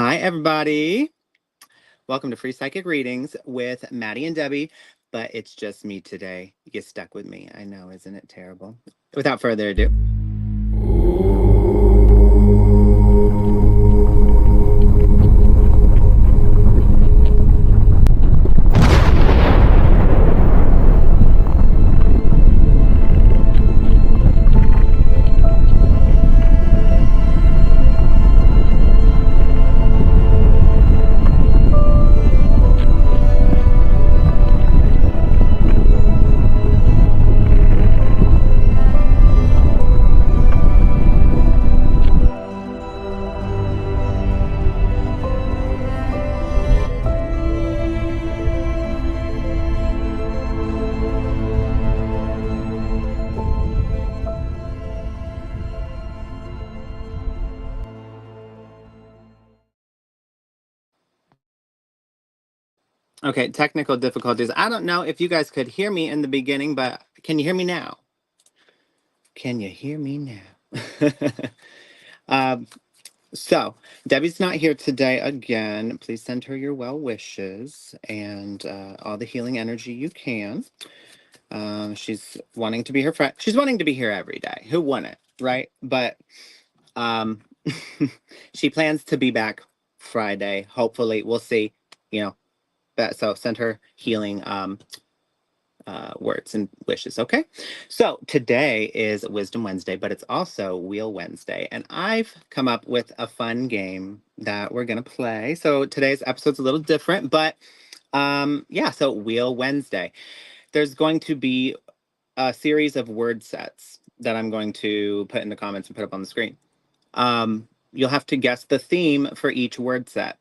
Hi, everybody. Welcome to Free Psychic Readings with Maddie and Debbie, but it's just me today. You get stuck with me. I know, isn't it terrible? Without further ado. Okay, technical difficulties. I don't know if you guys could hear me in the beginning, but can you hear me now? Can you hear me now? So, Debbie's not here today again. Please send her your well wishes and all the healing energy you can. She's wanting to be her friend. She's wanting to be here every day. Who wouldn't, right? But um, she plans to be back Friday. Hopefully, we'll see. You know, so send her healing words and wishes. Okay. So today is Wisdom Wednesday, but it's also Wheel Wednesday. And I've come up with a fun game that we're going to play. So today's episode's a little different, but yeah, so Wheel Wednesday. There's going to be a series of word sets that I'm going to put in the comments and put up on the screen. You'll have to guess the theme for each word set.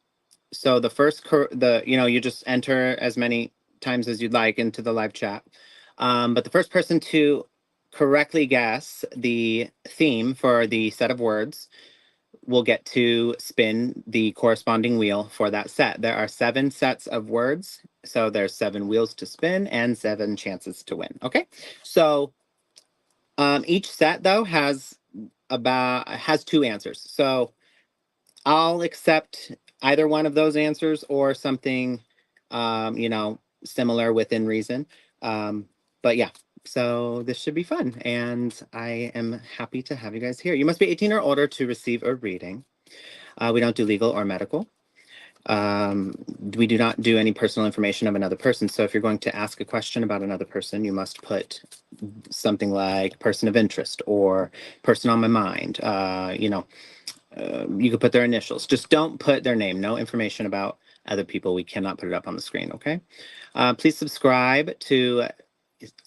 So the first, you just enter as many times as you'd like into the live chat. But the first person to correctly guess the theme for the set of words will get to spin the corresponding wheel for that set. There are 7 sets of words, so there's 7 wheels to spin and 7 chances to win. Okay, so each set though has 2 answers. So I'll accept either one of those answers or something, similar within reason. But yeah, so this should be fun. And I am happy to have you guys here. You must be 18 or older to receive a reading. We don't do legal or medical. We do not do any personal information of another person. So if you're going to ask a question about another person, you must put something like person of interest or person on my mind, you could put their initials. Just don't put their name. No information about other people. We cannot put it up on the screen, okay? Please subscribe to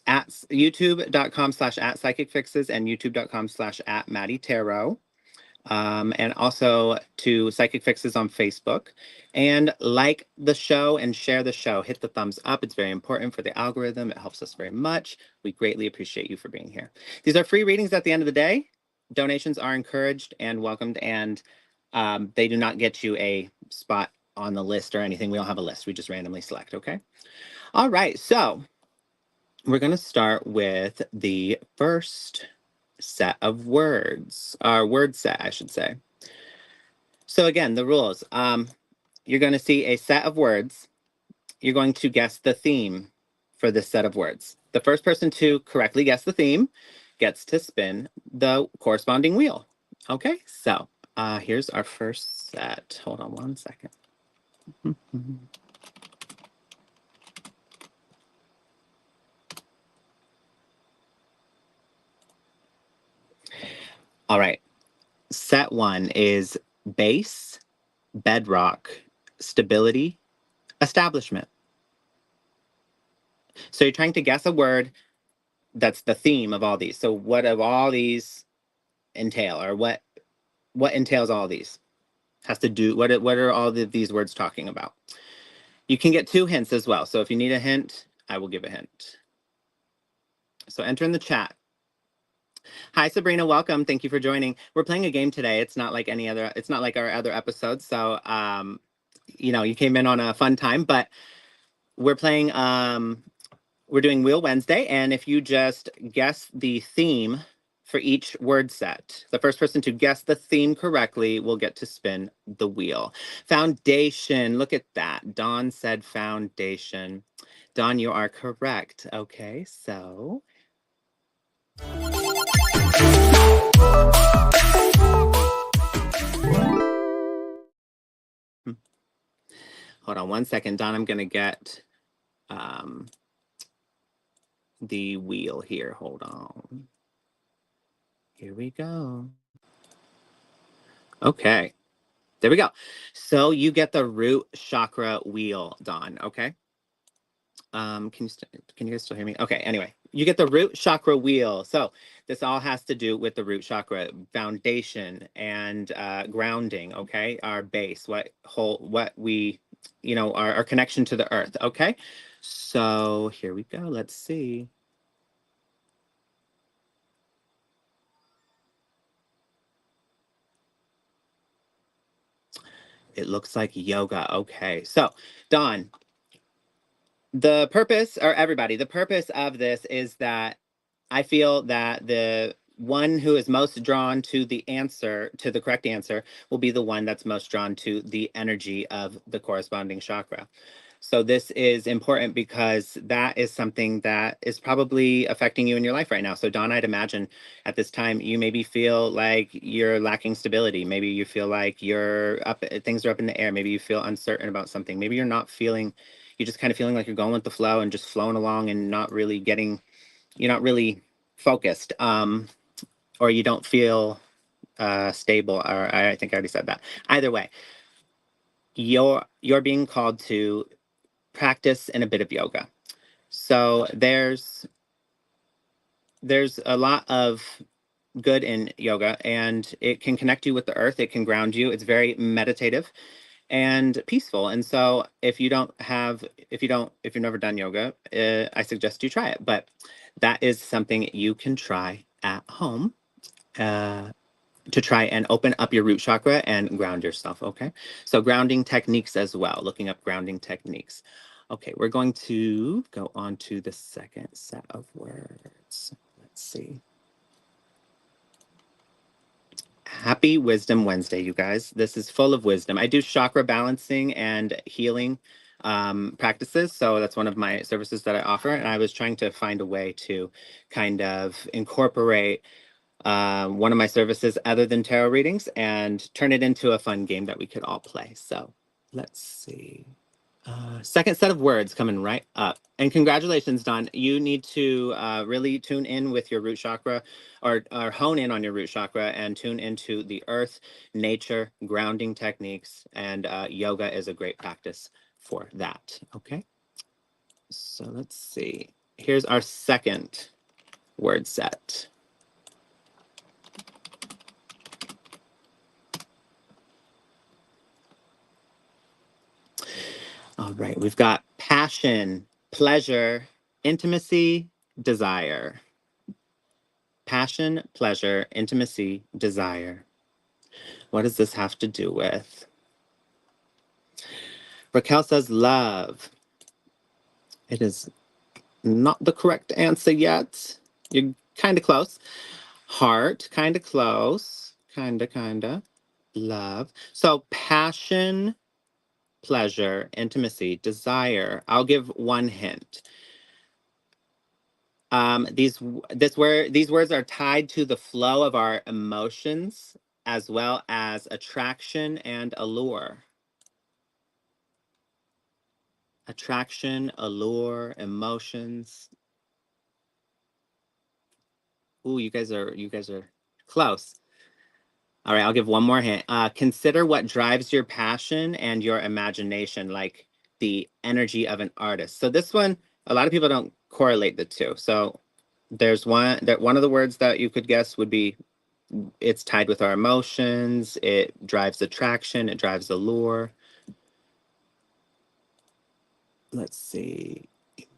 at youtube.com/@psychicfixes and youtube.com/@Matty Tarot. And also to Psychic Fixes on Facebook. And like the show and share the show. Hit the thumbs up. It's very important for the algorithm. It helps us very much. We greatly appreciate you for being here. These are free readings at the end of the day. Donations are encouraged and welcomed, and they do not get you a spot on the list or anything. We don't have a list. We just randomly select, okay? All right, so we're going to start with the first set of words, or word set, I should say. So again, the rules. You're going to see a set of words. You're going to guess the theme for this set of words. The first person to correctly guess the theme gets to spin the corresponding wheel. Okay, so here's our first set. Hold on one second. All right. Set 1 is base, bedrock, stability, establishment. So you're trying to guess a word that's the theme of all these. So what of all these entail, or what entails all these? Has to do, what are all these words talking about? You can get 2 hints as well. So if you need a hint, I will give a hint. So enter in the chat. Hi, Sabrina. Welcome. Thank you for joining. We're playing a game today. It's not like any other, it's not like our other episodes. So, you came in on a fun time, but we're playing, we're doing Wheel Wednesday. And if you just guess the theme for each word set. The first person to guess the theme correctly will get to spin the wheel. Foundation, look at that. Dawn said foundation. Dawn, you are correct. Okay, so... Hold on one second, Dawn. I'm going to get the wheel here. Hold on. Here we go. Okay. There we go. So you get the root chakra wheel, Dawn. Okay. Can you guys still hear me? Okay. Anyway, you get the root chakra wheel. So this all has to do with the root chakra foundation and grounding. Okay, our base, what we, our connection to the earth. Okay. So here we go. Let's see. It looks like yoga. Okay. So, Dawn, the purpose, or everybody, the purpose of this is that I feel that the one who is most drawn to the answer, to the correct answer, will be the one that's most drawn to the energy of the corresponding chakra. So this is important because that is something that is probably affecting you in your life right now. So Dawn, I'd imagine at this time you maybe feel like you're lacking stability. Maybe you feel like things are up in the air. Maybe you feel uncertain about something. Maybe you're just kind of feeling like you're going with the flow and just flowing along and you're not really focused. Or you don't feel stable. Or I think I already said that. Either way, you're being called to practice and a bit of yoga. So there's a lot of good in yoga, and it can connect you with the earth. It can ground you. It's very meditative and peaceful. And so if you've never done yoga, I suggest you try it. But that is something you can try at home. To try and open up your root chakra and ground yourself, okay? So grounding techniques as well, looking up grounding techniques. Okay, we're going to go on to the second set of words. Let's see. Happy Wisdom Wednesday, you guys. This is full of wisdom. I do chakra balancing and healing practices. So that's one of my services that I offer. And I was trying to find a way to kind of incorporate one of my services other than tarot readings and turn it into a fun game that we could all play. So let's see. Second set of words coming right up. And congratulations, Dawn. You need to really tune in with your root chakra or hone in on your root chakra and tune into the earth, nature, grounding techniques. And yoga is a great practice for that. Okay. So let's see. Here's our second word set. All right, we've got passion, pleasure, intimacy, desire. Passion, pleasure, intimacy, desire. What does this have to do with? Raquel says love. It is not the correct answer yet. You're kind of close. Heart, kind of close. Kind of. Love. So passion, pleasure, intimacy, desire. I'll give one hint. These words are tied to the flow of our emotions as well as attraction and allure. Attraction, allure, emotions. Ooh, you guys are close. All right, I'll give one more hint. Consider what drives your passion and your imagination, like the energy of an artist. So this one, a lot of people don't correlate the two. So there's one of the words that you could guess would be it's tied with our emotions. It drives attraction. It drives allure. Let's see.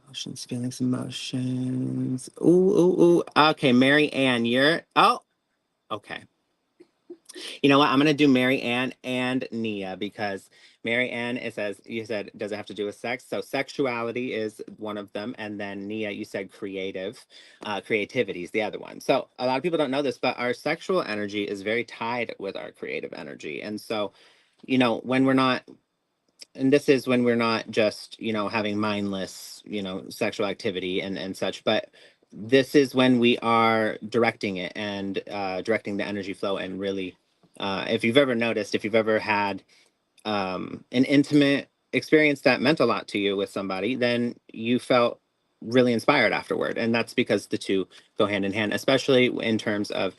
Emotions, feelings, emotions. Ooh. Okay, Mary Ann, okay. You know what? I'm gonna do Mary Ann and Nia because Mary Ann, it says you said does it have to do with sex? So sexuality is one of them, and then Nia, you said creative, creativity is the other one. So a lot of people don't know this, but our sexual energy is very tied with our creative energy, and so when we're not, and this is when we're not just having mindless sexual activity and such, but this is when we are directing it and directing the energy flow and really if you've ever noticed, if you've ever had an intimate experience that meant a lot to you with somebody, then you felt really inspired afterward, and that's because the two go hand in hand, especially in terms of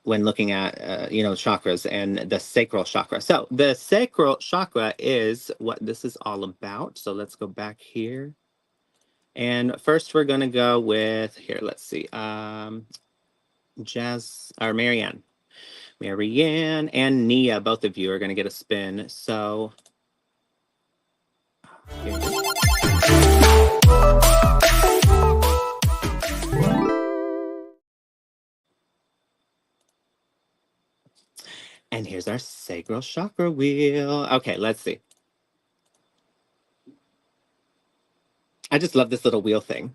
when looking at chakras and the sacral chakra. So the sacral chakra is what this is all about. So let's go back here. And first we're going to go with here, let's see. Jazz or Marianne. Marianne and Nia, both of you are going to get a spin. So and here's our sacral chakra wheel. Okay, let's see. I just love this little wheel thing.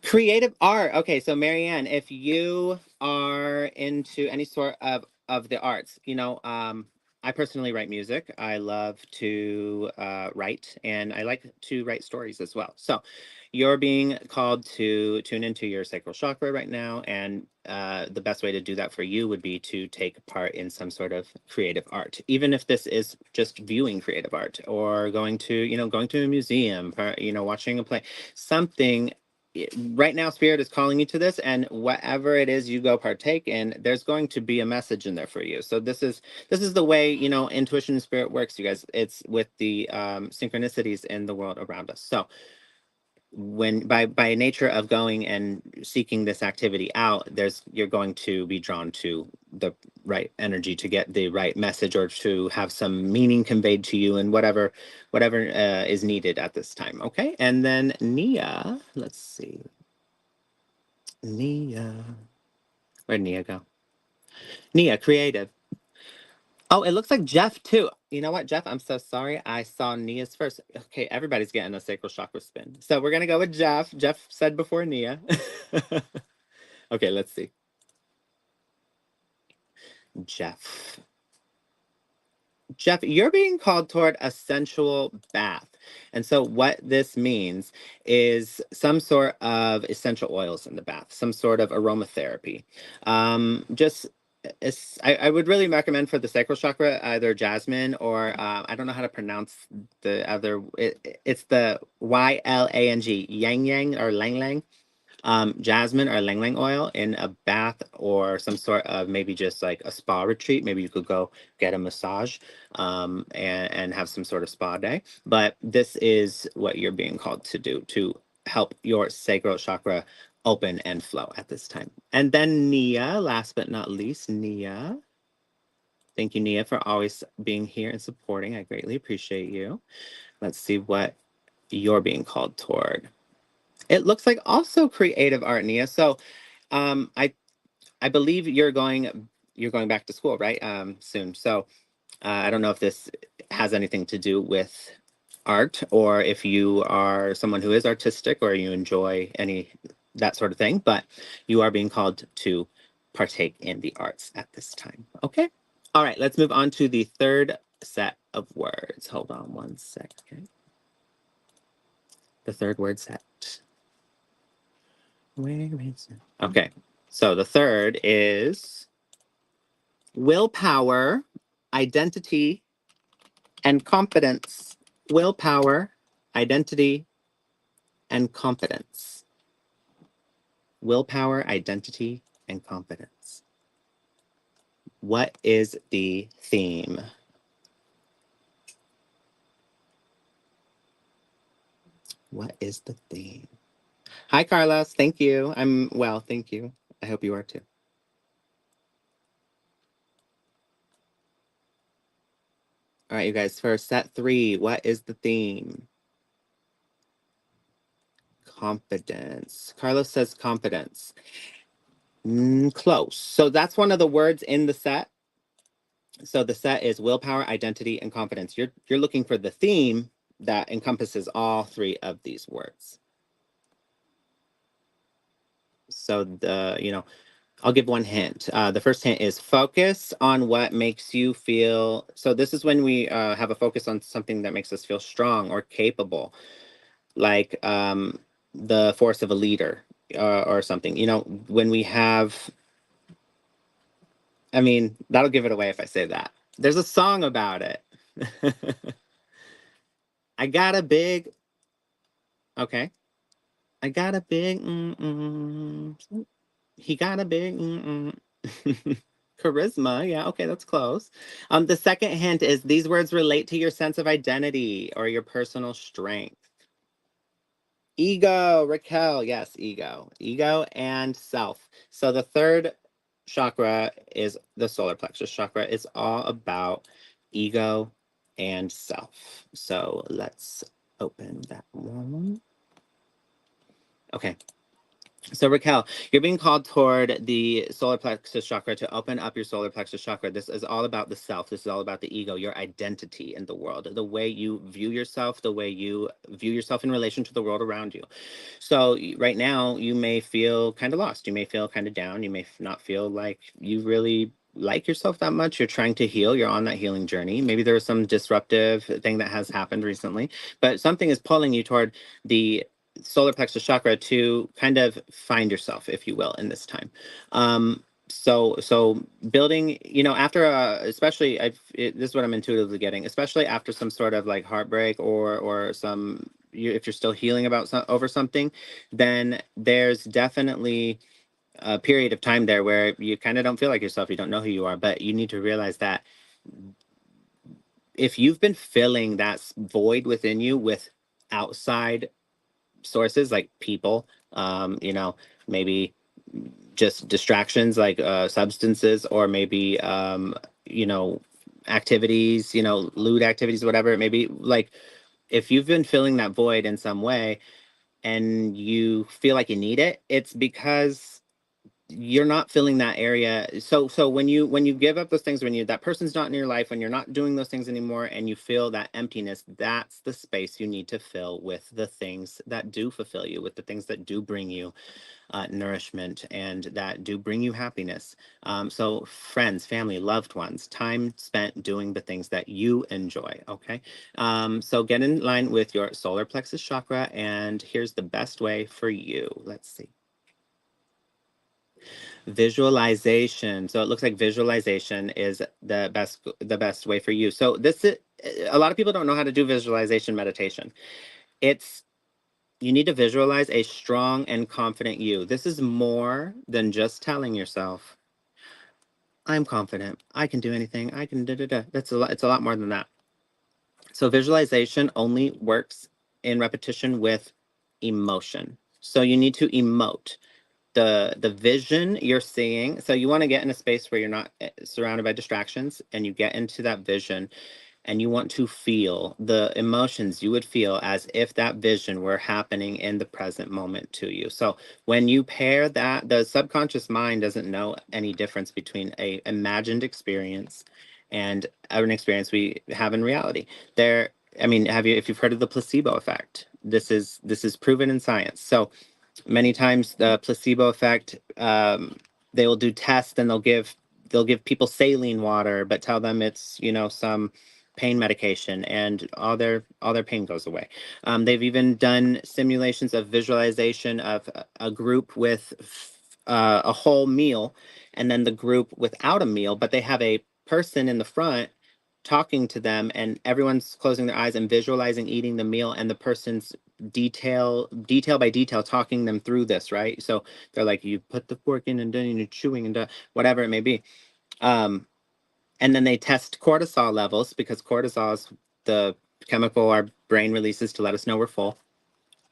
Creative art. Okay, so Marianne, if you are into any sort of the arts, I personally write music. I love to write, and I like to write stories as well. So you're being called to tune into your sacral chakra right now, and the best way to do that for you would be to take part in some sort of creative art, even if this is just viewing creative art or going to a museum, or, watching a play, something. Right now spirit is calling you to this, and whatever it is you go partake in, there's going to be a message in there for you. So this is the way intuition and spirit works, you guys. It's with the synchronicities in the world around us. So when by nature of going and seeking this activity out, you're going to be drawn to the right energy to get the right message, or to have some meaning conveyed to you, and whatever is needed at this time. Okay, and then Nia, let's see. Nia, where'd Nia go? Nia, creative. Oh, it looks like Jeff too. You know what, Jeff? I'm so sorry. I saw Nia's first. Okay, everybody's getting a sacral chakra spin. So we're gonna go with Jeff. Jeff said before Nia. Okay, let's see. Jeff. Jeff, you're being called toward a sensual bath. And so, what this means is some sort of essential oils in the bath, some sort of aromatherapy. Just I would really recommend for the sacral chakra either jasmine or I don't know how to pronounce the other. It's the YLANG, yang yang or lang lang, jasmine or lang lang oil in a bath, or some sort of maybe just like a spa retreat. Maybe you could go get a massage and have some sort of spa day. But this is what you're being called to do to help your sacral chakra open and flow at this time. And then Nia, last but not least, Nia. Thank you, Nia, for always being here and supporting. I greatly appreciate you. Let's see what you're being called toward. It looks like also creative art, Nia. So, I believe you're going back to school, right? Soon. So, I don't know if this has anything to do with art, or if you are someone who is artistic or you enjoy any that sort of thing, but you are being called to partake in the arts at this time. Okay. All right. Let's move on to the third set of words. Hold on one second. The third word set. Where is it? Okay. So the third is willpower, identity, and confidence. Willpower, identity, and confidence. Willpower, identity, and confidence. What is the theme? What is the theme? Hi, Carlos. Thank you. I'm well. Thank you. I hope you are too. All right, you guys, for set 3, what is the theme? Confidence. Carlos says confidence. Close. So that's one of the words in the set. So the set is willpower, identity, and confidence. You're looking for the theme that encompasses all three of these words. So I'll give one hint. The first hint is focus on what makes you feel. So this is when we have a focus on something that makes us feel strong or capable, like the force of a leader or something. When we have, I mean, that'll give it away if I say that. There's a song about it. I got a big, okay. I got a big, he got a big, charisma. Yeah, okay, that's close. The second hint is these words relate to your sense of identity or your personal strength. Ego, Raquel, yes, ego and self. So the third chakra is the solar plexus chakra. It's all about ego and self. So let's open that one. Okay. So Raquel, you're being called toward the solar plexus chakra to open up your solar plexus chakra. This is all about the self. This is all about the ego, your identity in the world, the way you view yourself, the way you view yourself in relation to the world around you. So right now you may feel kind of lost. You may feel kind of down. You may not feel like you really like yourself that much. You're trying to heal. You're on that healing journey. Maybe there was some disruptive thing that has happened recently, but something is pulling you toward the solar plexus chakra to kind of find yourself, if you will, in this time. So building, after especially this is what I'm intuitively getting, especially after some sort of like heartbreak or some if you're still healing about over something, then there's definitely a period of time there where you kind of don't feel like yourself. You don't know who you are, but you need to realize that if you've been filling that void within you with outside sources like people, maybe just distractions like substances, or maybe you know activities, lewd activities, whatever it may be. Like if you've been filling that void in some way and you feel like you need it, it's because you're not filling that area. So when you give up those things, when that person's not in your life, when you're not doing those things anymore and you feel that emptiness, that's the space you need to fill with the things that do fulfill you, with the things that do bring you nourishment and that do bring you happiness. So friends, family, loved ones, time spent doing the things that you enjoy. Okay. So get in line with your solar plexus chakra, and here's the best way for you. Let's see. Visualization. So it looks like visualization is the best way for you. So this is, a lot of people don't know how to do visualization meditation. It's You need to visualize a strong and confident you. This is more than just telling yourself, I'm confident, I can do anything, I can da da da. That's a lot, it's a lot more than that. So visualization only works in repetition with emotion. So you need to emote the vision you're seeing. So you want to get in a space where you're not surrounded by distractions, and you get into that vision, and you want to feel the emotions you would feel as if that vision were happening in the present moment to you. So when you pair that, the subconscious mind doesn't know any difference between a imagined experience and an experience we have in reality. I mean, if you've heard of the placebo effect, this is proven in science. So many times the placebo effect, they will do tests and they'll give people saline water, but tell them it's some pain medication, and all their pain goes away. They've even done simulations of visualization of a group with a whole meal, and then the group without a meal, but they have a person in the front talking to them, and everyone's closing their eyes and visualizing eating the meal, and the person's detail by detail talking them through this, right? So they're like, you put the fork in and then you're chewing and whatever it may be. And then they test cortisol levels, because cortisol is the chemical our brain releases to let us know we're full.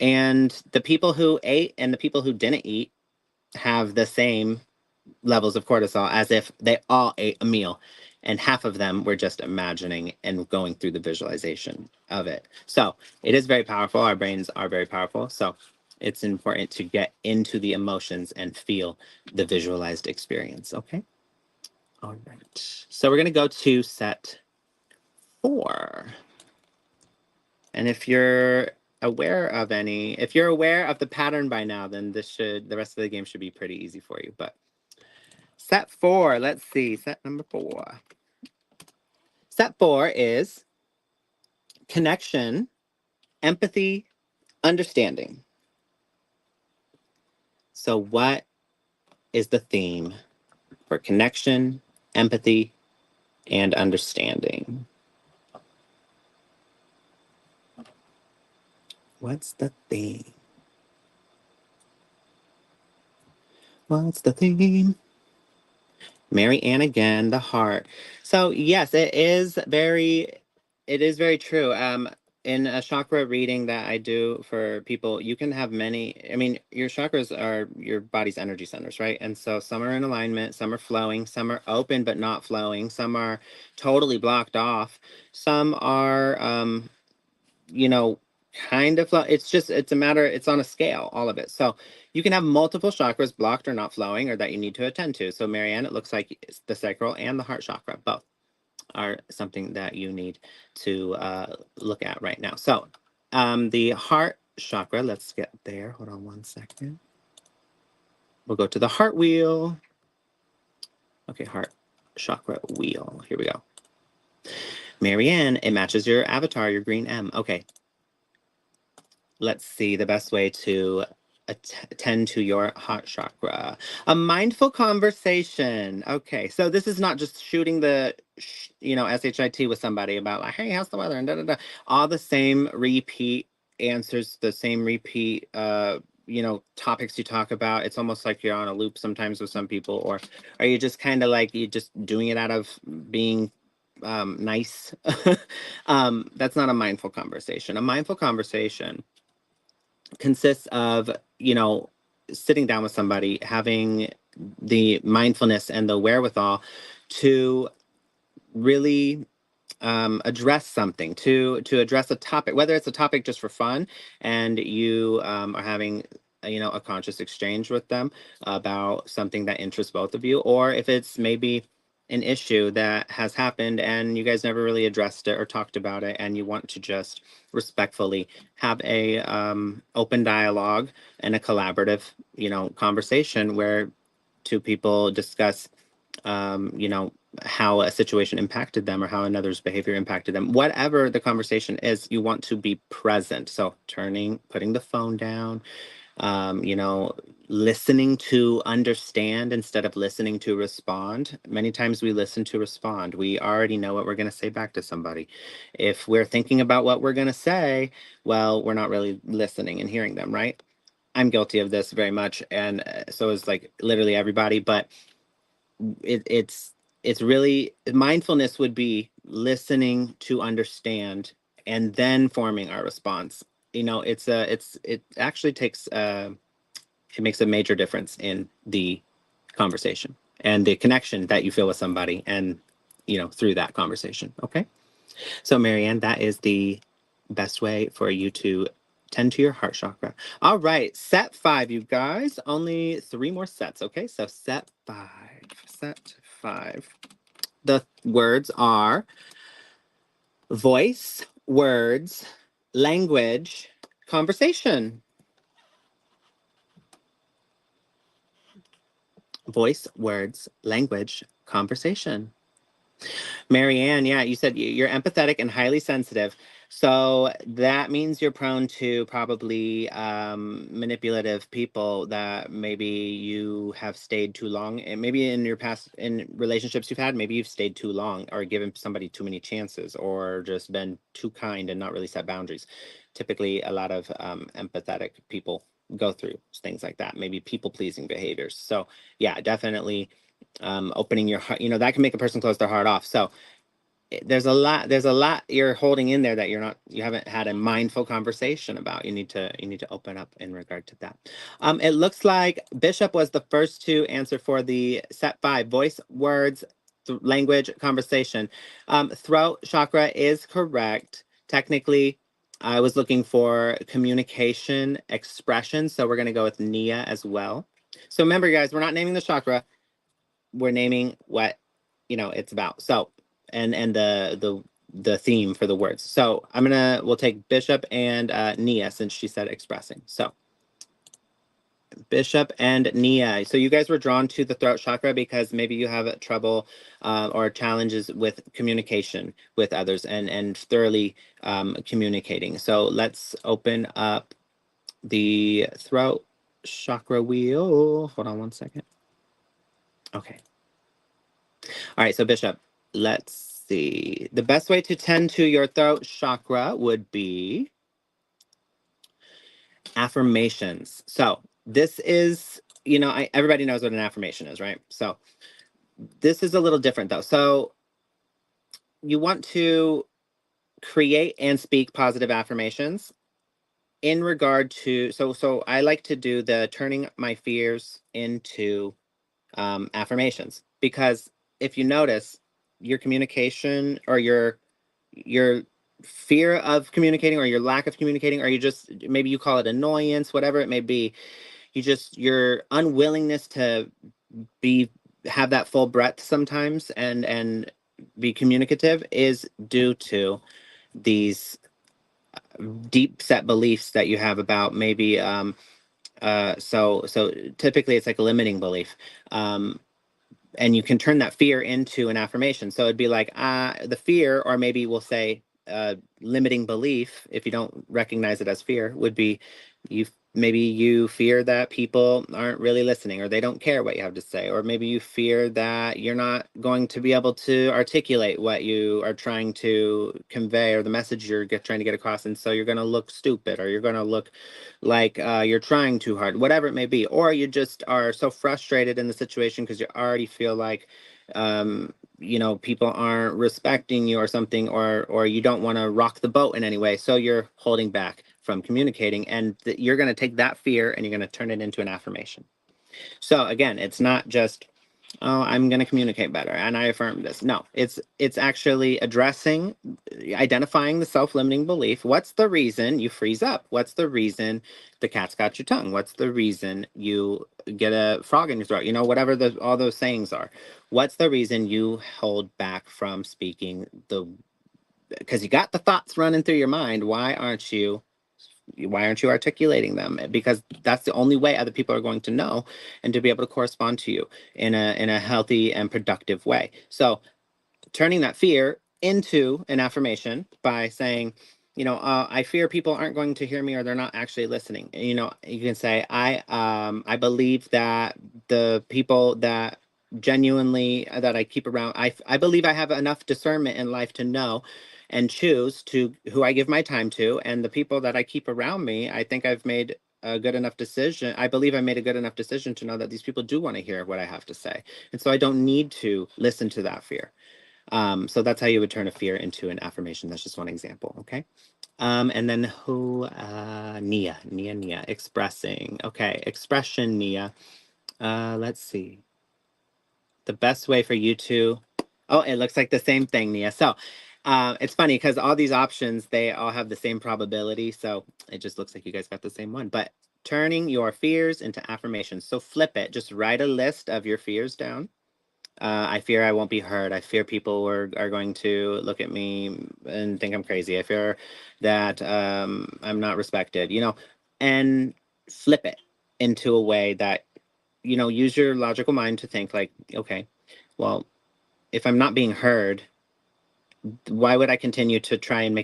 And the people who ate and the people who didn't eat have the same levels of cortisol as if they all ate a meal, and half of them were just imagining and going through the visualization of it. So it is very powerful. Our brains are very powerful. So it's important to get into the emotions and feel the visualized experience. Okay. All right. So we're going to go to set 4. And if you're aware of the pattern by now, then the rest of the game should be pretty easy for you. But set 4, let's see, set number 4. Set 4 is connection, empathy, understanding. So what is the theme for connection, empathy, and understanding? What's the theme? What's the theme? Mary Ann again, the heart. So yes, it is very true. In a chakra reading that I do for people, you can have many, I mean, your chakras are your body's energy centers, right? And so some are in alignment, some are flowing, some are open but not flowing, some are totally blocked off, some are you know, kind of flow. It's on a scale, all of it. So you can have multiple chakras blocked or not flowing or that you need to attend to. So Marianne, it looks like it's the sacral and the heart chakra, both are something that you need to look at right now. So the heart chakra, let's get there. Hold on one second. We'll go to the heart wheel. Okay, heart chakra wheel. Here we go. Marianne, it matches your avatar, your green M. Okay, let's see the best way to attend to your heart chakra. A mindful conversation. Okay, so this is not just shooting the, SHIT with somebody about like, hey, how's the weather? And da da da. All the same repeat answers, the same repeat, topics you talk about. It's almost like you're on a loop sometimes with some people, or are you just kind of like you just doing it out of being nice? That's not a mindful conversation. A mindful conversation consists of, sitting down with somebody, having the mindfulness and the wherewithal to really address something, to address a topic, whether it's a topic just for fun and you are having a conscious exchange with them about something that interests both of you, or if it's maybe an issue that has happened and you guys never really addressed it or talked about it, and you want to just respectfully have a open dialogue and a collaborative conversation where two people discuss how a situation impacted them or how another's behavior impacted them. Whatever the conversation is, you want to be present. So putting the phone down, listening to understand instead of listening to respond. Many times we listen to respond. We already know what we're going to say back to somebody. If we're thinking about what we're going to say, well, we're not really listening and hearing them, right? I'm guilty of this very much. And so is like literally everybody, but it's really, mindfulness would be listening to understand and then forming our response. It actually takes it makes a major difference in the conversation and the connection that you feel with somebody, and through that conversation. Okay, so Marianne, that is the best way for you to tend to your heart chakra. All right, set 5, you guys. Only 3 more sets. Okay, so set 5. Set 5. The words are voice, words, language, conversation. Voice, words, language, conversation. Marianne, yeah, you said you're empathetic and highly sensitive. So that means you're prone to probably manipulative people that maybe you have stayed too long. And maybe in your past, in relationships you've had, maybe you've stayed too long or given somebody too many chances or just been too kind and not really set boundaries. Typically, a lot of empathetic people go through things like that, maybe people pleasing behaviors. So yeah, definitely opening your heart, that can make a person close their heart off. So there's a lot you're holding in there that you haven't had a mindful conversation about. You need to open up in regard to that. It looks like Bishop was the first to answer for the set 5, voice, words, language, conversation. Throat chakra is correct. Technically, I was looking for communication expression, so we're going to go with Nia as well. So remember, guys, we're not naming the chakra. We're naming what, it's about. So, and the theme for the words. So we'll take Bishop and Nia, since she said expressing. So Bishop and Nia. So you guys were drawn to the throat chakra because maybe you have trouble or challenges with communication with others and thoroughly communicating. So let's open up the throat chakra wheel. Hold on one second. Okay. All right, so Bishop, let's see. The best way to tend to your throat chakra would be affirmations. So this is, everybody knows what an affirmation is, right? So this is a little different though. So you want to create and speak positive affirmations in regard to, so I like to do the turning my fears into affirmations, because if you notice, your communication or your fear of communicating or your lack of communicating, or you just, maybe you call it annoyance, whatever it may be, your unwillingness to have that full breadth sometimes and be communicative is due to these deep set beliefs that you have about maybe so typically it's like a limiting belief, and you can turn that fear into an affirmation. So it'd be like the fear, or maybe we'll say limiting belief, if you don't recognize it as fear, would be maybe you fear that people aren't really listening, or they don't care what you have to say, or maybe you fear that you're not going to be able to articulate what you are trying to convey, or the message you're trying to get across, and so you're going to look stupid, or you're going to look like you're trying too hard, whatever it may be. Or you just are so frustrated in the situation because you already feel like people aren't respecting you or something, or you don't want to rock the boat in any way, so you're holding back from communicating, and you're going to take that fear and you're going to turn it into an affirmation. So again, it's not just, oh, I'm going to communicate better and I affirm this. No, it's actually addressing, identifying the self-limiting belief. What's the reason you freeze up? What's the reason the cat's got your tongue? What's the reason you get a frog in your throat? Whatever all those sayings are. What's the reason you hold back from speaking because you got the thoughts running through your mind. Why aren't you articulating them? Because that's the only way other people are going to know and to be able to correspond to you in a healthy and productive way. So turning that fear into an affirmation by saying, I fear people aren't going to hear me, or they're not actually listening. You can say, I believe that the people that genuinely that I keep around, I believe I have enough discernment in life to know and choose to who I give my time to, and the people that I keep around me, I think I've made a good enough decision. I believe I made a good enough decision to know that these people do want to hear what I have to say, and so I don't need to listen to that fear. So that's how you would turn a fear into an affirmation. That's just one example. Okay. And then Nia, expressing. Okay. Expression, Nia. Let's see. The best way for you to, oh, it looks like the same thing, Nia. So it's funny because all these options, they all have the same probability. So it just looks like you guys got the same one, but turning your fears into affirmations. So flip it, just write a list of your fears down. I fear I won't be heard. I fear people are going to look at me and think I'm crazy. I fear that I'm not respected, and flip it into a way that, use your logical mind to think like, okay, well, if I'm not being heard, why would I continue to try and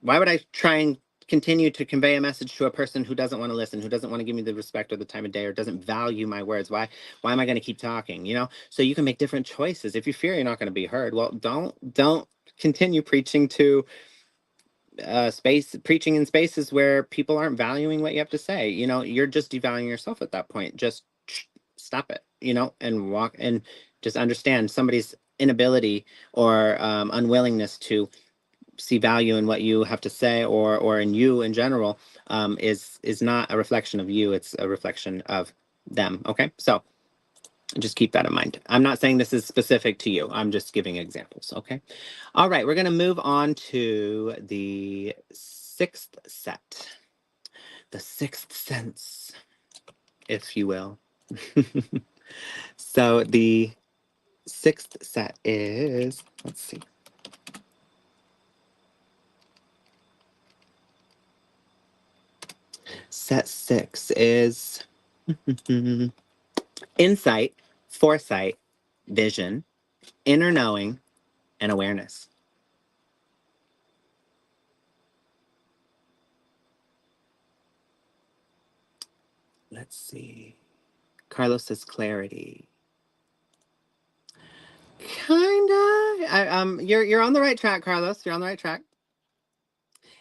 why would I try and continue to convey a message to a person who doesn't want to listen, who doesn't want to give me the respect or the time of day, or doesn't value my words? Why am I going to keep talking? So you can make different choices. If you fear you're not going to be heard, well, don't continue preaching to preaching in spaces where people aren't valuing what you have to say. You're just devaluing yourself at that point. Just stop it, and walk, and just understand somebody's inability or unwillingness to see value in what you have to say, or in you in general, is not a reflection of you. It's a reflection of them. Okay, so just keep that in mind. I'm not saying this is specific to you. I'm just giving examples. Okay. All right. We're going to move on to the sixth set. The sixth sense, if you will. So the sixth set is, let's see. Set 6 is insight, foresight, vision, inner knowing, and awareness. Let's see. Carlos says clarity. Kinda. You're on the right track, Carlos. You're on the right track.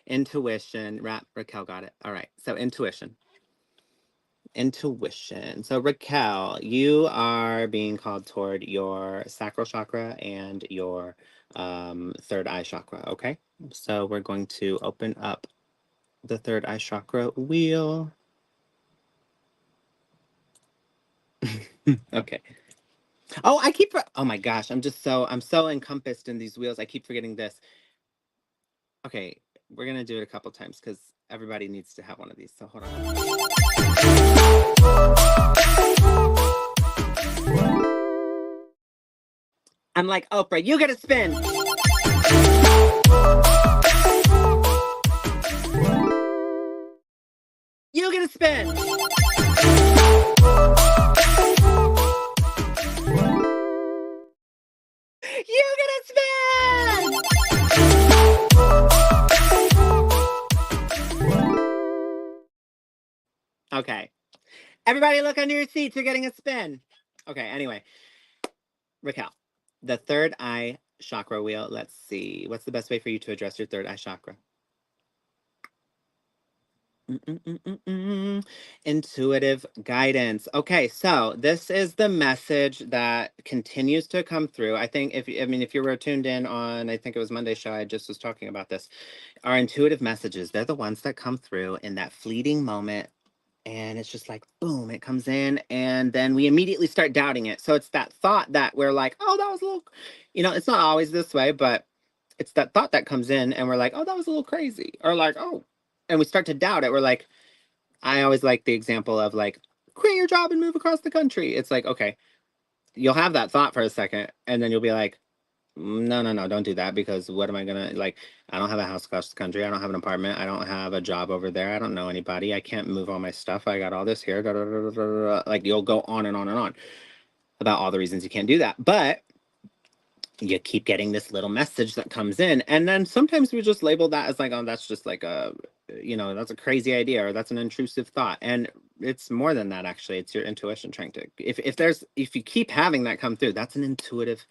Intuition. Raquel got it. All right. So intuition. Intuition. So Raquel, you are being called toward your sacral chakra and your third eye chakra. Okay. So we're going to open up the third eye chakra wheel. Okay. Oh, oh my gosh, I'm so encompassed in these wheels. I keep forgetting this. Okay, we're gonna do it a couple times because everybody needs to have one of these. So hold on. I'm like, Oprah, you get a spin. You get a spin. You get a spin. Okay. Everybody look under your seats. You're getting a spin. Okay, anyway. Raquel, the third eye chakra wheel. Let's see. What's the best way for you to address your third eye chakra? Intuitive guidance. Okay, so this is the message that continues to come through. I think if you were tuned in on, I think it was Monday's show, I just was talking about this. Our intuitive messages, they're the ones that come through in that fleeting moment. And it's just like, boom, it comes in. And then we immediately start doubting it. So it's that thought that we're like, oh, that was a little, it's not always this way, but it's that thought that comes in and we're like, oh, that was a little crazy. Or like, oh, and we start to doubt it. We're like, I always like the example of like, quit your job and move across the country. It's like, okay, you'll have that thought for a second. And then you'll be like, no, don't do that because what am I gonna like? I don't have a house across the country. I don't have an apartment. I don't have a job over there. I don't know anybody. I can't move all my stuff. I got all this here. Da, da, da, da, da, da. Like you'll go on and on and on about all the reasons you can't do that. But you keep getting this little message that comes in. And then sometimes we just label that as like, oh, that's just like that's a crazy idea or that's an intrusive thought. And it's more than that, actually. It's your intuition trying to, if you keep having that come through, that's an intuitive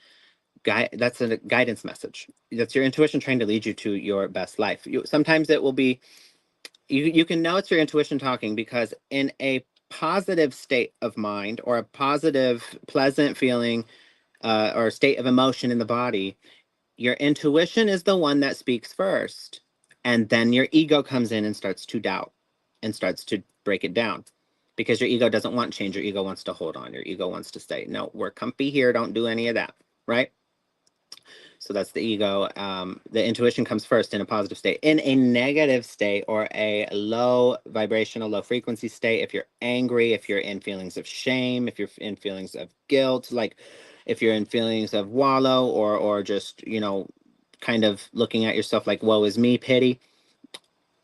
that's a guidance message. That's your intuition trying to lead you to your best life. Sometimes it will be, you can know it's your intuition talking because in a positive state of mind or a positive, pleasant feeling or state of emotion in the body, your intuition is the one that speaks first. And then your ego comes in and starts to doubt and starts to break it down because your ego doesn't want change. Your ego wants to hold on. Your ego wants to say, no, we're comfy here. Don't do any of that. Right? So that's the ego. The intuition comes first in a positive state. In a negative state or a low vibrational, low frequency state, if you're angry, if you're in feelings of shame, if you're in feelings of guilt, like if you're in feelings of wallow or just, kind of looking at yourself like, woe is me, pity.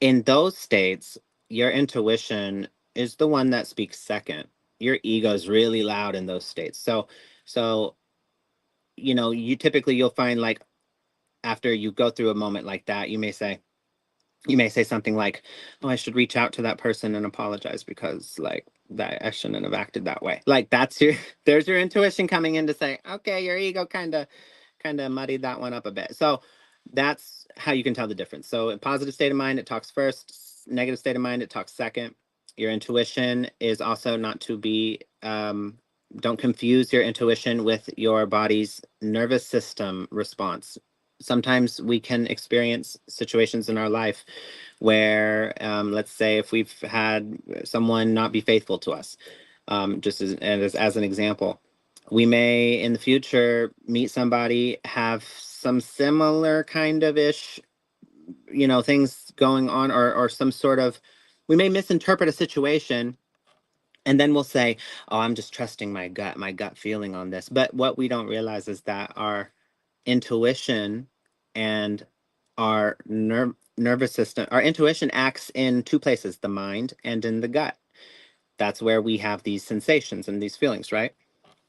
In those states, your intuition is the one that speaks second. Your ego is really loud in those states. So you'll find like after you go through a moment like that, you may say something like, oh, I should reach out to that person and apologize because like that I shouldn't have acted that way. Like there's your intuition coming in to say, okay, your ego kind of muddied that one up a bit. So that's how you can tell the difference. So in positive state of mind, it talks first. Negative state of mind, it talks second. Your intuition is also not to be, don't confuse your intuition with your body's nervous system response. Sometimes we can experience situations in our life where, let's say if we've had someone not be faithful to us, just as an example, we may in the future meet somebody, have some similar kind of ish things going on, or some sort of, we may misinterpret a situation, and then we'll say, oh, I'm just trusting my gut feeling on this. But what we don't realize is that our intuition and our nervous system, our intuition acts in two places, the mind and in the gut. That's where we have these sensations and these feelings, right?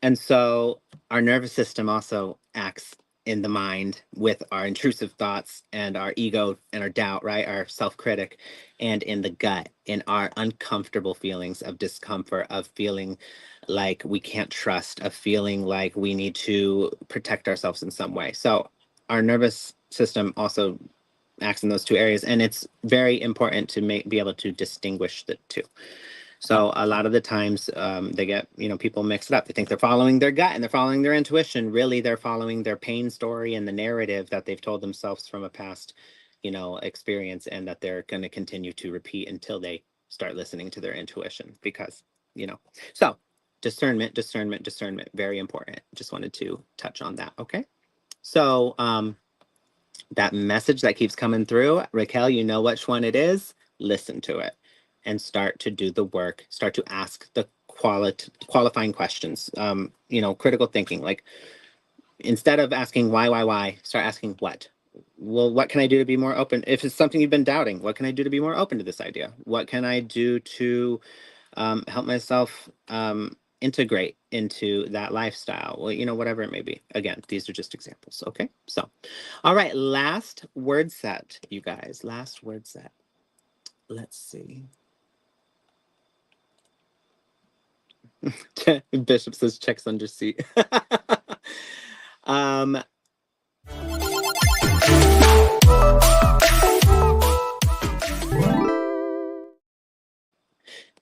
And so our nervous system also acts in the mind with our intrusive thoughts and our ego and our doubt, right? Our self-critic, and in the gut, in our uncomfortable feelings of discomfort, of feeling like we can't trust, of feeling like we need to protect ourselves in some way. So our nervous system also acts in those two areas, and it's very important to be able to distinguish the two. So a lot of the times they get, people mix it up. They think they're following their gut and they're following their intuition. Really, they're following their pain story and the narrative that they've told themselves from a past, experience, and that they're going to continue to repeat until they start listening to their intuition. Because, so discernment, discernment, discernment, very important. Just wanted to touch on that. Okay. So that message that keeps coming through, Raquel, you know which one it is. Listen to it and start to do the work. Start to ask the qualifying questions. Critical thinking. Like, instead of asking why, start asking what. Well, what can I do to be more open? If it's something you've been doubting, what can I do to be more open to this idea? What can I do to help myself integrate into that lifestyle? Well, whatever it may be. Again, these are just examples. Okay. So, all right. Last word set, you guys. Last word set. Let's see. Bishop says checks under seat. um,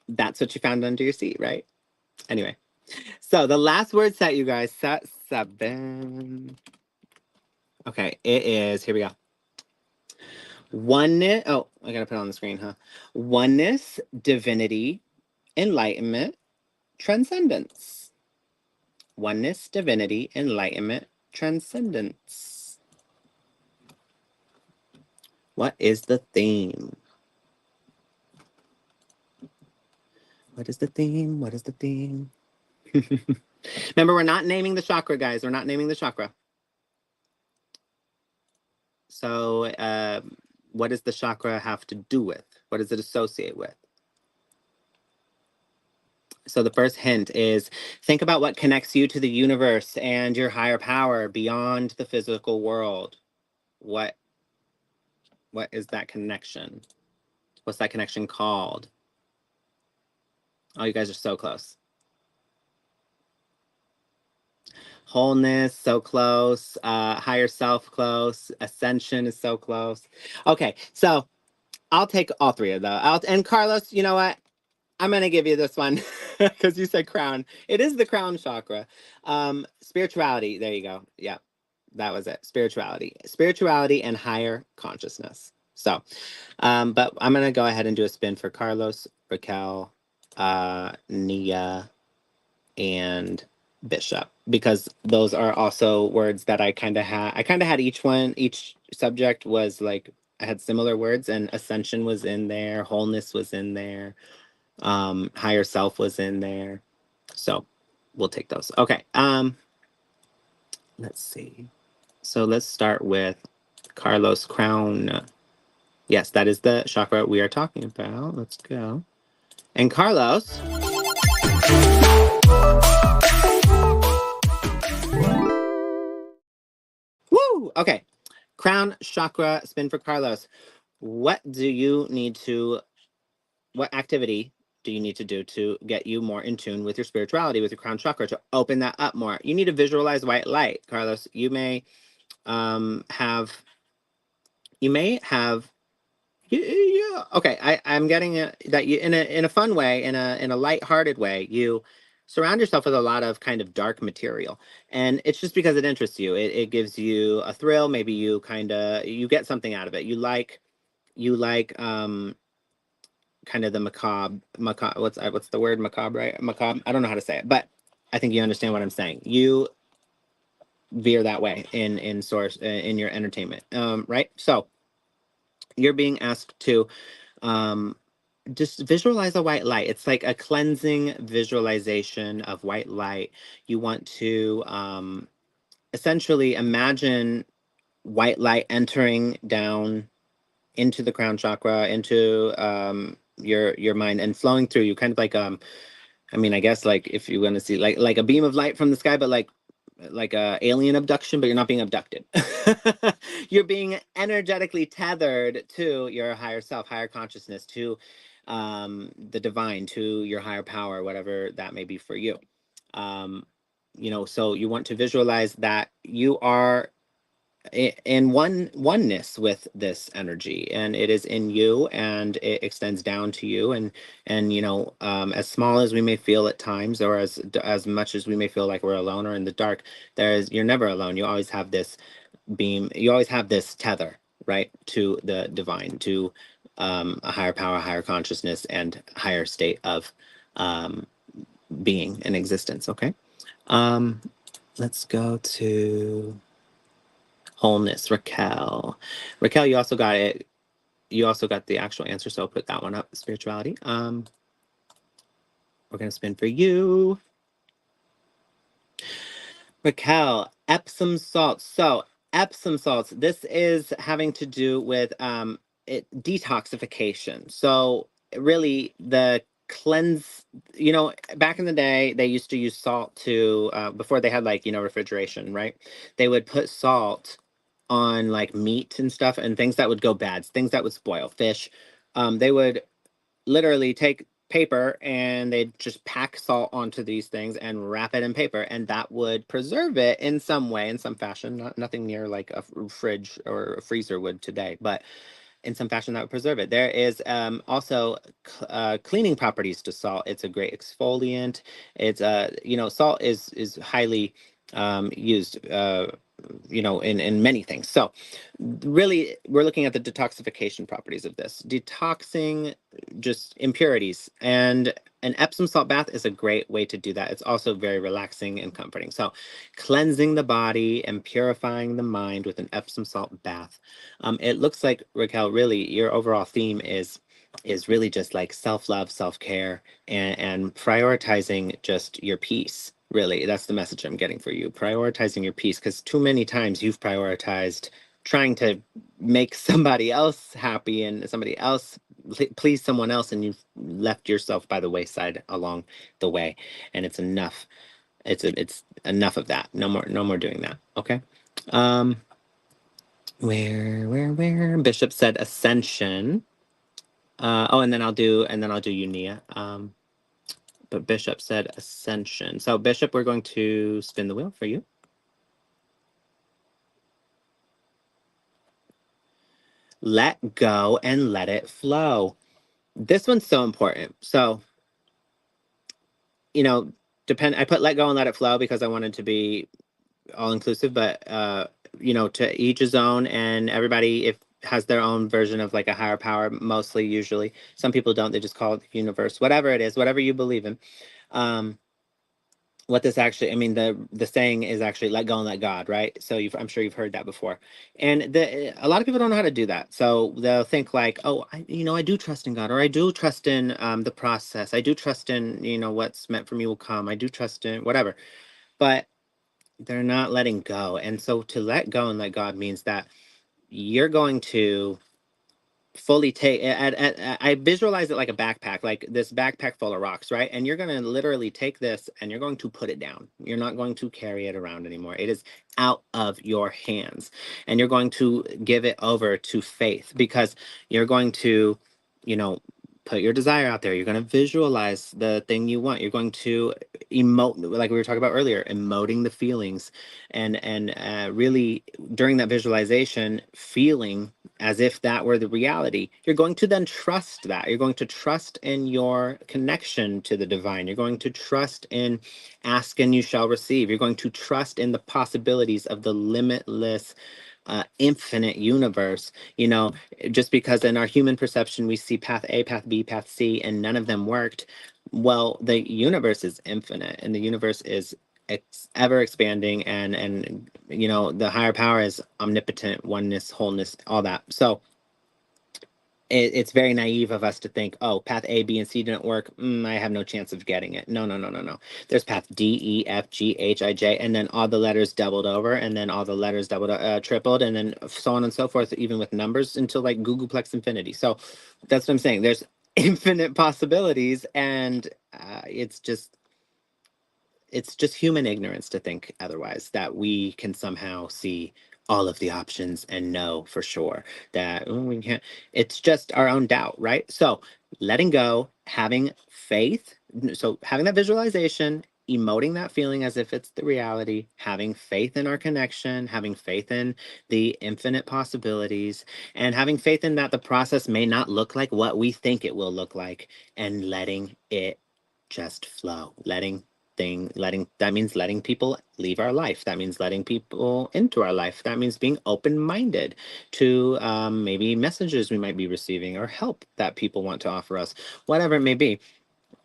that's what you found under your seat, right? Anyway, so the last word set, you guys, set 7. Okay, it is, here we go. Oneness. Oh, I gotta put it on the screen, huh? Oneness, divinity, enlightenment, transcendence. Oneness, divinity, enlightenment, transcendence. What is the theme? What is the theme? What is the theme? Remember, we're not naming the chakra, guys. We're not naming the chakra. So what does the chakra have to do with? What does it associate with? So the first hint is, think about what connects you to the universe and your higher power beyond the physical world. What is that connection? What's that connection called? Oh, you guys are so close. Wholeness, so close. Higher self, close. Ascension is so close. Okay, so I'll take all three of those. And Carlos, you know what? I'm going to give you this one because you said crown. It is the crown chakra. Spirituality. There you go. Yeah, that was it. Spirituality and higher consciousness. So, but I'm going to go ahead and do a spin for Carlos, Raquel, Nia, and Bishop, because those are also words that I kind of had each subject was like, I had similar words, and ascension was in there, wholeness was in there, higher self was in there. So we'll take those. Okay. Let's see. So let's start with Carlos crown. Yes, that is the chakra we are talking about. Let's go. And Carlos. Woo! Okay. Crown chakra spin for Carlos. What activity do you need to do to get you more in tune with your spirituality, with your crown chakra, to open that up more? You need to visualize white light, Carlos. You may have, yeah, okay. I'm getting it, that you, in a fun way, in a light-hearted way, you surround yourself with a lot of kind of dark material, and it's just because it interests you. It gives you a thrill. Maybe you get something out of it. You like kind of the macabre, what's the word, macabre, right? Macabre, I don't know how to say it, but I think you understand what I'm saying. You veer that way in source, in your entertainment, right? So you're being asked to um, just visualize a white light. It's like a cleansing visualization of white light. You want to essentially imagine white light entering down into the crown chakra, into your mind, and flowing through you, kind of like I mean, I guess like if you want to see like a beam of light from the sky, but like a alien abduction, but you're not being abducted. You're being energetically tethered to your higher self, higher consciousness, to the divine, to your higher power, whatever that may be for you. Um, so you want to visualize that you are in oneness with this energy, and it is in you, and it extends down to you, and as small as we may feel at times, or as much as we may feel like we're alone or in the dark, you're never alone. You always have this beam, you always have this tether, right, to the divine, to a higher power, higher consciousness, and higher state of um, being and existence. Okay. um let's go to wholeness. Raquel, you also got it. You also got the actual answer, so I'll put that one up. Spirituality. We're gonna spin for you, Raquel. Epsom salts. So Epsom salts. This is having to do with detoxification. So really the cleanse. Back in the day, they used to use salt to before they had refrigeration, right? They would put salt on like meat and stuff, and things that would go bad, things that would spoil, fish. They would literally take paper and they'd just pack salt onto these things and wrap it in paper, and that would preserve it in some way, in some fashion. Nothing near like a fridge or a freezer would today, but in some fashion that would preserve it. There is also cleaning properties to salt. It's a great exfoliant. It's salt is highly used in many things. So really, we're looking at the detoxification properties of this, detoxing just impurities, and an Epsom salt bath is a great way to do that. It's also very relaxing and comforting. So cleansing the body and purifying the mind with an Epsom salt bath. It looks like, Raquel, really your overall theme is really just like self-love, self-care, and prioritizing just your peace. Really, that's the message I'm getting for you. Prioritizing your peace, because too many times you've prioritized trying to make somebody else happy and somebody else please someone else, and you've left yourself by the wayside along the way. And it's enough. It's enough of that. No more doing that. Okay. um where Bishop said ascension. Oh, and then I'll do you, Nia. But Bishop said ascension. So Bishop, we're going to spin the wheel for you. Let go and let it flow. This one's so important. So, I put let go and let it flow because I wanted to be all inclusive, but to each his own, and everybody if has their own version of like a higher power, mostly, usually. Some people don't, they just call it the universe, whatever it is, whatever you believe in. What this actually, I mean, the saying is actually let go and let God, right? So I'm sure you've heard that before. And a lot of people don't know how to do that. So they'll think like, oh, I do trust in God, or I do trust in the process. I do trust in, what's meant for me will come. I do trust in whatever. But they're not letting go. And so to let go and let God means that you're going to fully take I visualize it like a backpack, like this backpack full of rocks, right? And you're going to literally take this and you're going to put it down. You're not going to carry it around anymore. It is out of your hands, and you're going to give it over to faith, because you're going to you know put your desire out there. You're going to visualize the thing you want. You're going to emote, like we were talking about earlier, emoting the feelings, and really during that visualization, feeling as if that were the reality. You're going to then trust that. You're going to trust in your connection to the divine. You're going to trust in ask and you shall receive. You're going to trust in the possibilities of the limitless, infinite universe. Just because in our human perception we see path A, path B, path C, and none of them worked. Well, the universe is infinite, and the universe is ever expanding, and the higher power is omnipotent, oneness, wholeness, all that. So it's very naive of us to think, oh, path A, B, and C didn't work. I have no chance of getting it. No, no, no, no, no. There's path D, E, F, G, H, I, J, and then all the letters doubled over, and then all the letters doubled, tripled, and then so on and so forth, even with numbers until like Googleplex infinity. So that's what I'm saying. There's infinite possibilities, and it's just human ignorance to think otherwise, that we can somehow see all of the options and know for sure that we can't. It's just our own doubt, right? So letting go, having faith, so having that visualization, emoting that feeling as if it's the reality, having faith in our connection, having faith in the infinite possibilities, and having faith in that the process may not look like what we think it will look like, and letting it just flow. Letting that means letting people leave our life. That means letting people into our life. That means being open-minded to maybe messages we might be receiving, or help that people want to offer us, whatever it may be.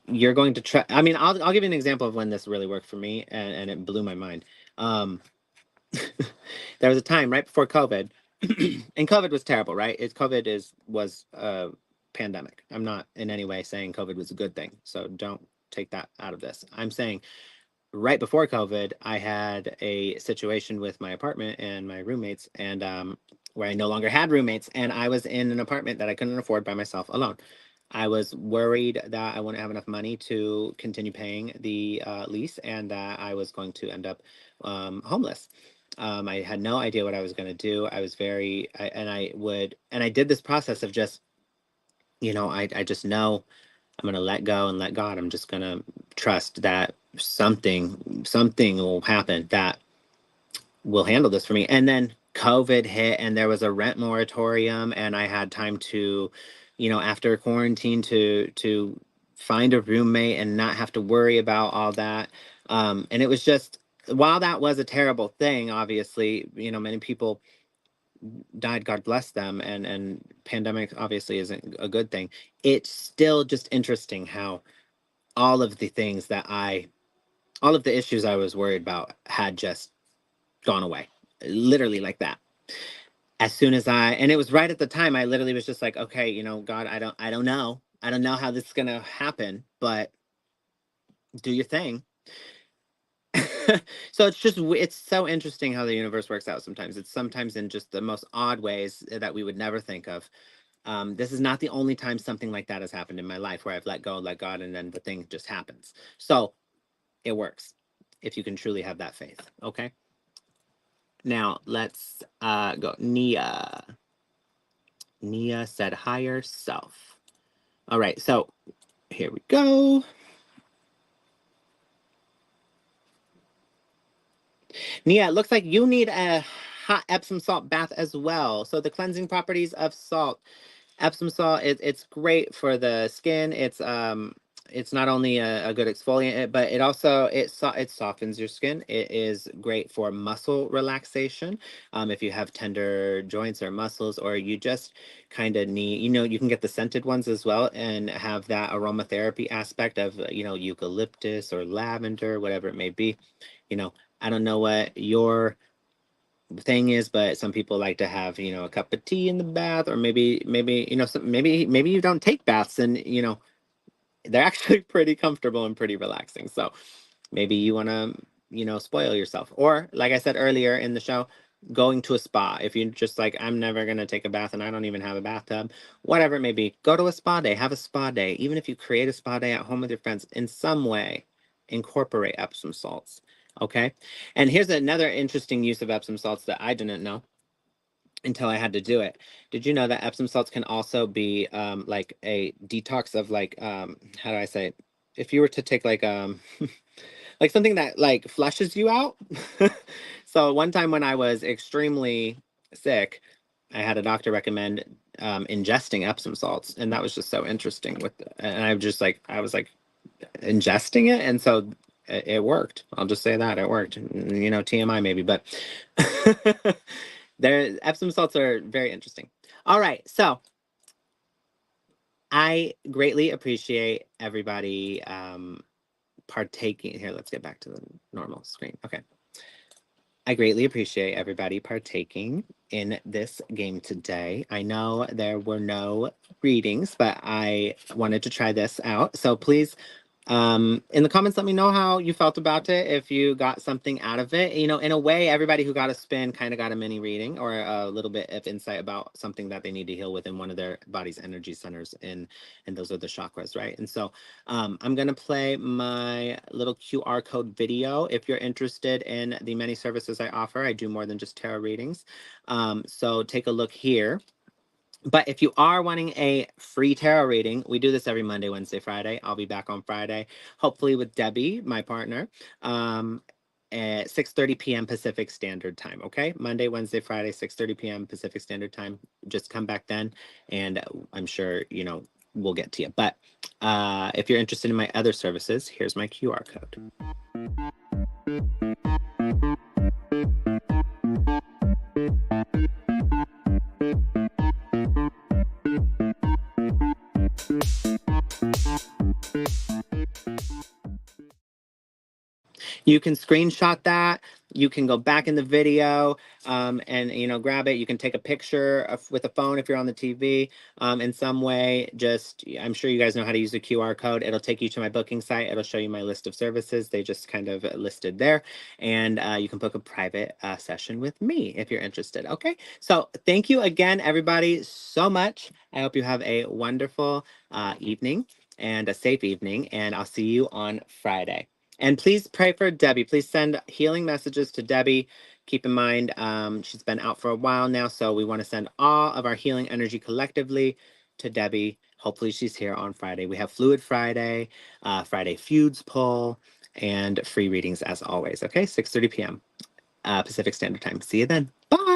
You're going to try. I mean, I'll give you an example of when this really worked for me, and it blew my mind. um there was a time right before COVID, and COVID was terrible, right? COVID was a pandemic. I'm not in any way saying COVID was a good thing, so don't take that out of this. I'm saying right before COVID, I had a situation with my apartment and my roommates, and where I no longer had roommates, and I was in an apartment that I couldn't afford by myself alone. I was worried that I wouldn't have enough money to continue paying the lease, and that I was going to end up homeless. I had no idea what I was going to do. I was and I did this process of just, I just know I'm going to let go and let God. I'm just going to trust that something will happen that will handle this for me. And then COVID hit, and there was a rent moratorium, and I had time to, after quarantine, to find a roommate and not have to worry about all that. And it was just, while that was a terrible thing, obviously, many people died, God bless them, and pandemic obviously isn't a good thing. It's still just interesting how all of the things that all of the issues I was worried about had just gone away, literally like that. As soon as and it was right at the time, I literally was just like, okay, God, I don't know how this is gonna happen, but do your thing. So it's so interesting how the universe works out sometimes. It's sometimes in just the most odd ways that we would never think of. This is not the only time something like that has happened in my life, where I've let go, let God, and then the thing just happens. So it works if you can truly have that faith. Okay. Now let's go. Nia said higher self. All right, so here we go. Nia, it looks like you need a hot Epsom salt bath as well. So the cleansing properties of salt. Epsom salt, it's great for the skin. It's not only a good exfoliant, but it also it softens your skin. It is great for muscle relaxation. If you have tender joints or muscles, or you just kind of need, you can get the scented ones as well, and have that aromatherapy aspect of, eucalyptus or lavender, whatever it may be. You know, I don't know what your thing is, but some people like to have, a cup of tea in the bath, or maybe maybe you don't take baths, and they're actually pretty comfortable and pretty relaxing. So maybe you want to, spoil yourself, or like I said earlier in the show, going to a spa. If you're just like, I'm never going to take a bath and I don't even have a bathtub, whatever it may be, go to a spa day, have a spa day. Even if you create a spa day at home with your friends, in some way incorporate Epsom salts. Okay. And here's another interesting use of Epsom salts that I didn't know until I had to do it. Did you know that Epsom salts can also be like a detox of, like, how do I say it? If you were to take like like something that like flushes you out. So one time when I was extremely sick, I had a doctor recommend ingesting Epsom salts, and that was just so interesting. And I was like ingesting it, and so it worked. I'll just say that it worked. TMI maybe, but Epsom salts are very interesting. All right, so I greatly appreciate everybody partaking. Here, let's get back to the normal screen. Okay. I greatly appreciate everybody partaking in this game today. I know there were no readings, but I wanted to try this out. So please, in the comments, let me know how you felt about it. If you got something out of it, you know, in a way, everybody who got a spin kind of got a mini reading or a little bit of insight about something that they need to heal within one of their body's energy centers, and those are the chakras, right? And so, I'm gonna play my little QR code video. If you're interested in the many services I offer, I do more than just tarot readings. So take a look here. But if you are wanting a free tarot reading, we do this every Monday, Wednesday, Friday. I'll be back on Friday, hopefully with Debbie, my partner, um, at 6:30 p.m. Pacific Standard Time. Okay, Monday, Wednesday, Friday, 6:30 p.m. Pacific Standard Time. Just come back then, and I'm sure we'll get to you. But if you're interested in my other services, here's my QR code. You can screenshot that. You can go back in the video and grab it. You can take a picture with a phone if you're on the TV in some way. Just I'm sure you guys know how to use the QR code. It'll take you to my booking site. It'll show you my list of services. They just kind of listed there, and you can book a private session with me if you're interested. Okay, so thank you again, everybody, so much. I hope you have a wonderful evening and a safe evening, and I'll see you on Friday. And please pray for Debbie. Please send healing messages to Debbie. Keep in mind, she's been out for a while now, so we want to send all of our healing energy collectively to Debbie. Hopefully she's here on Friday. We have Fluid Friday, Friday Feuds Pull, and free readings as always. Okay, 6:30 p.m. Pacific Standard Time. See you then. Bye.